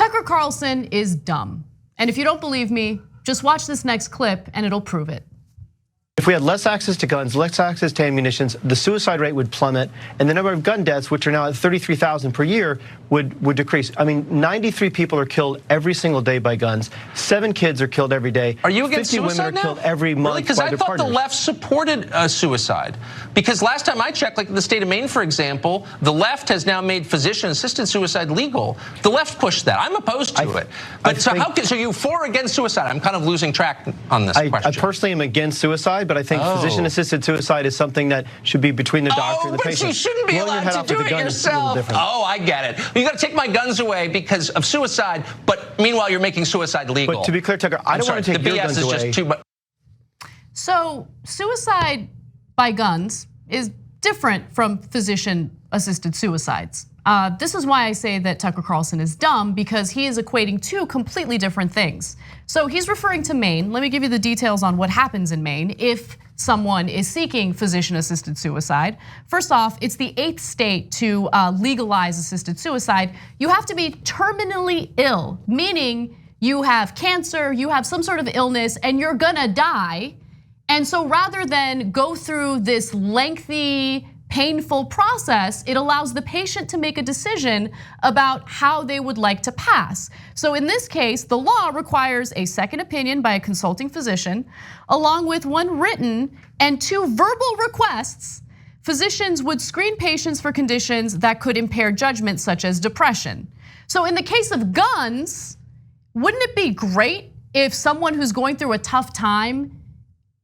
Tucker Carlson is dumb. And if you don't believe me, just watch this next clip and it'll prove it. If we had less access to guns, less access to ammunition, the suicide rate would plummet, and the number of gun deaths, which are now at 33,000 per year, would decrease. I mean, 93 people are killed every single day by guns. 7 kids are killed every day. Are you against 50 suicide women now? are killed every month really? Because by I their thought partners. the left supported suicide. Because last time I checked, like in the state of Maine, for example, the left has now made physician-assisted suicide legal. The left pushed that. I'm opposed to it. But so you for or against suicide? I'm kind of losing track on this question. I personally am against suicide, but I think physician-assisted suicide is something that should be between the doctor and the patient. But you shouldn't be allowed to do it yourself. Oh, I get it. You got to take my guns away because of suicide, but meanwhile you're making suicide legal. But to be clear, Tucker, I don't want to take your guns away. Just too much. So suicide by guns is different from physician-assisted suicides. This is why I say that Tucker Carlson is dumb, because he is equating two completely different things. So he's referring to Maine. Let me give you the details on what happens in Maine if someone is seeking physician-assisted suicide. First off, it's the 8th state to legalize assisted suicide. You have to be terminally ill, meaning you have cancer, you have some sort of illness, and you're gonna die. And so rather than go through this lengthy, painful process, it allows the patient to make a decision about how they would like to pass. So in this case, the law requires a second opinion by a consulting physician, along with one written and 2 verbal requests. Physicians would screen patients for conditions that could impair judgment, such as depression. So in the case of guns, wouldn't it be great if someone who's going through a tough time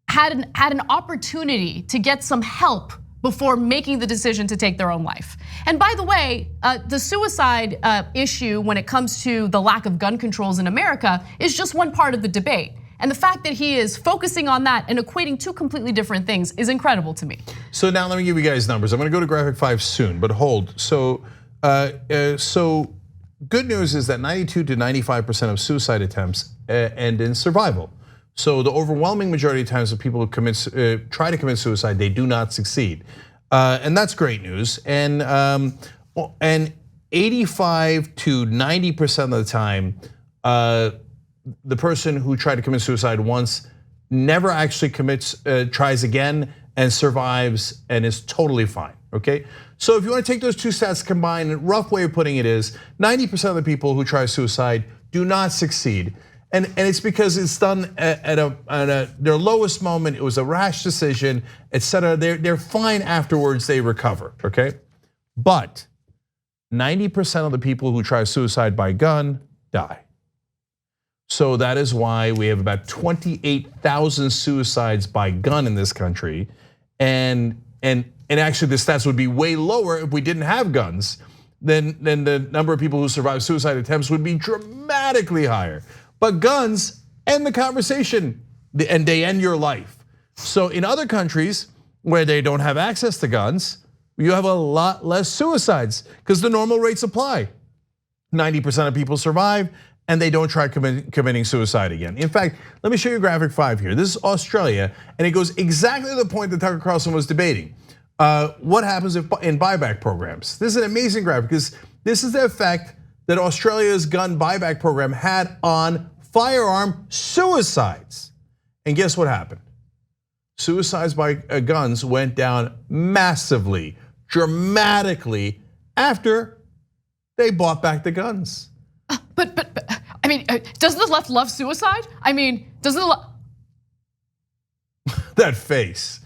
had an opportunity to get some help before making the decision to take their own life? And by the way, the suicide issue when it comes to the lack of gun controls in America is just one part of the debate. And the fact that he is focusing on that and equating 2 completely different things is incredible to me. So now let me give you guys numbers. I'm gonna go to graphic 5 soon, but hold. So good news is that 92 to 95% of suicide attempts end in survival. So the overwhelming majority of times of people who try to commit suicide, they do not succeed, and that's great news. And 85 to 90% of the time, the person who tried to commit suicide once never actually tries again, and survives and is totally fine. Okay, so if you want to take those 2 stats combined, a rough way of putting it is 90% of the people who try suicide do not succeed. And it's because it's done at their lowest moment. It was a rash decision, etc. They're fine afterwards. They recover. Okay, but 90% of the people who try suicide by gun die. So that is why we have about 28,000 suicides by gun in this country, and actually the stats would be way lower if we didn't have guns. Then the number of people who survive suicide attempts would be dramatically higher. But guns end the conversation, and they end your life. So in other countries where they don't have access to guns, you have a lot less suicides because the normal rates apply. 90% of people survive and they don't try committing suicide again. In fact, let me show you graphic 5 here. This is Australia, and it goes exactly to the point that Tucker Carlson was debating. What happens in buyback programs? This is an amazing graphic because this is the effect that Australia's gun buyback program had on firearm suicides. And guess what happened? Suicides by guns went down massively, dramatically after they bought back the guns. But I mean, doesn't the left love suicide? I mean, doesn't the left? That face.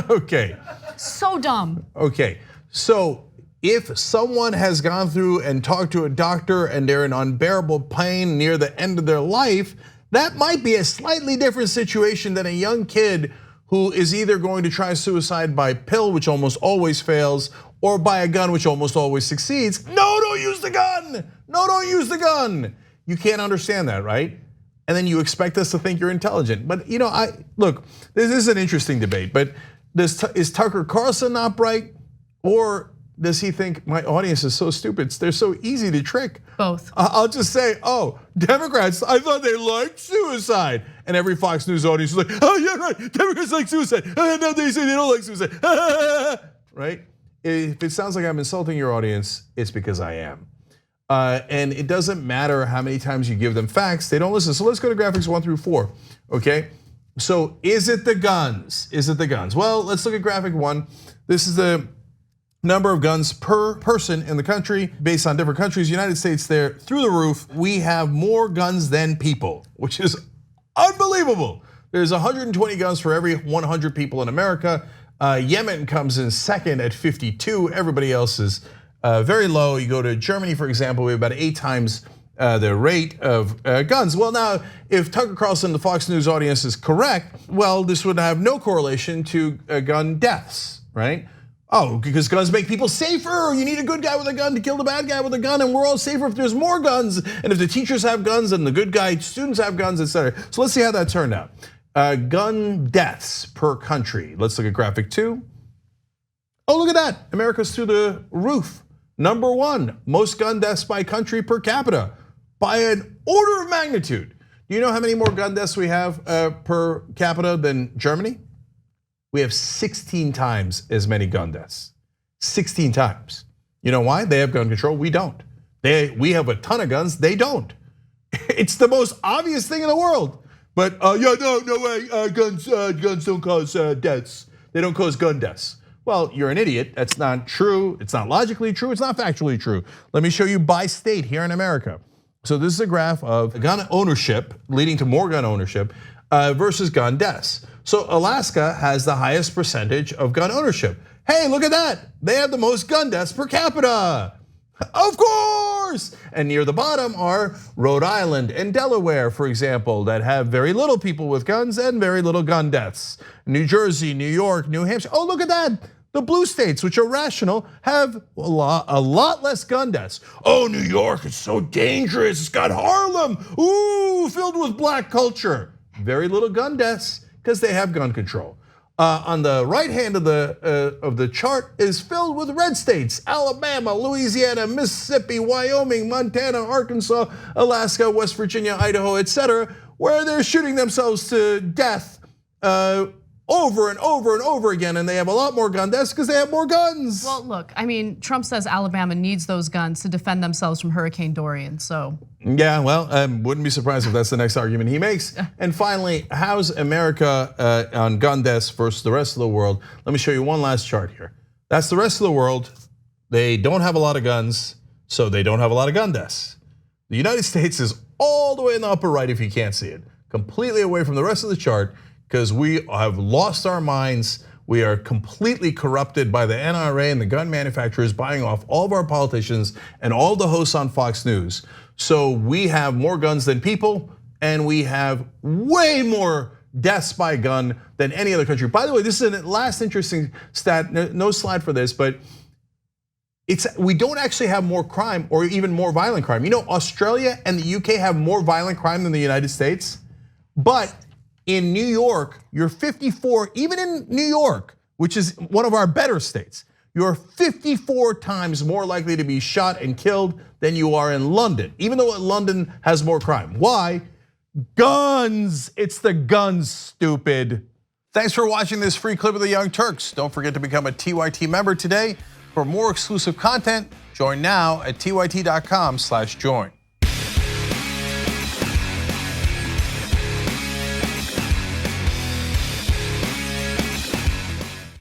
Okay. So dumb. Okay, so if someone has gone through and talked to a doctor and they're in unbearable pain near the end of their life, that might be a slightly different situation than a young kid who is either going to try suicide by pill, which almost always fails, or by a gun, which almost always succeeds. No, don't use the gun. No, don't use the gun. You can't understand that, right? And then you expect us to think you're intelligent. But look, this is an interesting debate, but is Tucker Carlson not bright, or does he think my audience is so stupid? They're so easy to trick. Both. I'll just say, Democrats, I thought they liked suicide. And every Fox News audience is like, oh yeah, right, Democrats like suicide. No, they say they don't like suicide. Right? If it sounds like I'm insulting your audience, it's because I am. And it doesn't matter how many times you give them facts, they don't listen. So let's go to graphics 1 through 4, okay? So is it the guns? Is it the guns? Well, let's look at graphic 1. This is the number of guns per person in the country based on different countries. United States, there through the roof. We have more guns than people, which is unbelievable. There's 120 guns for every 100 people in America. Yemen comes in second at 52. Everybody else is very low. You go to Germany, for example, we have about 8 times the rate of guns. Well, now, if Tucker Carlson, the Fox News audience, is correct, well, this would have no correlation to gun deaths, right? Oh, because guns make people safer. You need a good guy with a gun to kill the bad guy with a gun, and we're all safer if there's more guns, and if the teachers have guns, and the good guy students have guns, etc. So let's see how that turned out. Gun deaths per country. Let's look at graphic 2. Oh, look at that. America's through the roof. Number 1, most gun deaths by country per capita by an order of magnitude. Do you know how many more gun deaths we have per capita than Germany? We have 16 times as many gun deaths. 16 times. You know why? They have gun control, we don't. We have a ton of guns, they don't. It's the most obvious thing in the world. But yeah, no way, guns don't cause deaths. They don't cause gun deaths. Well, you're an idiot, that's not true. It's not logically true, it's not factually true. Let me show you by state here in America. So this is a graph of gun ownership leading to more gun ownership versus gun deaths. So Alaska has the highest percentage of gun ownership. Hey, look at that. They have the most gun deaths per capita. Of course. And near the bottom are Rhode Island and Delaware, for example, that have very little people with guns and very little gun deaths. New Jersey, New York, New Hampshire. Oh, look at that. The blue states, which are rational, have a lot less gun deaths. Oh, New York, it's so dangerous. It's got Harlem, ooh, filled with black culture. Very little gun deaths because they have gun control. On the right hand of the chart is filled with red states: Alabama, Louisiana, Mississippi, Wyoming, Montana, Arkansas, Alaska, West Virginia, Idaho, etc., where they're shooting themselves to death over and over and over again, and they have a lot more gun deaths because they have more guns. Well, look, I mean, Trump says Alabama needs those guns to defend themselves from Hurricane Dorian, so. Yeah, well, I wouldn't be surprised if that's the next argument he makes. And finally, how's America on gun deaths versus the rest of the world? Let me show you one last chart here. That's the rest of the world. They don't have a lot of guns, so they don't have a lot of gun deaths. The United States is all the way in the upper right if you can't see it, completely away from the rest of the chart, because we have lost our minds. We are completely corrupted by the NRA and the gun manufacturers buying off all of our politicians and all the hosts on Fox News. So we have more guns than people, and we have way more deaths by gun than any other country. By the way, this is a last interesting stat, no slide for this, but we don't actually have more crime or even more violent crime. You know, Australia and the UK have more violent crime than the United States, but in New York, you're 54, even in New York, which is one of our better states, you're 54 times more likely to be shot and killed than you are in London, even though London has more crime. Why? Guns, it's the guns, stupid. Thanks for watching this free clip of the Young Turks. Don't forget to become a TYT member today. For more exclusive content, join now at tyt.com/join.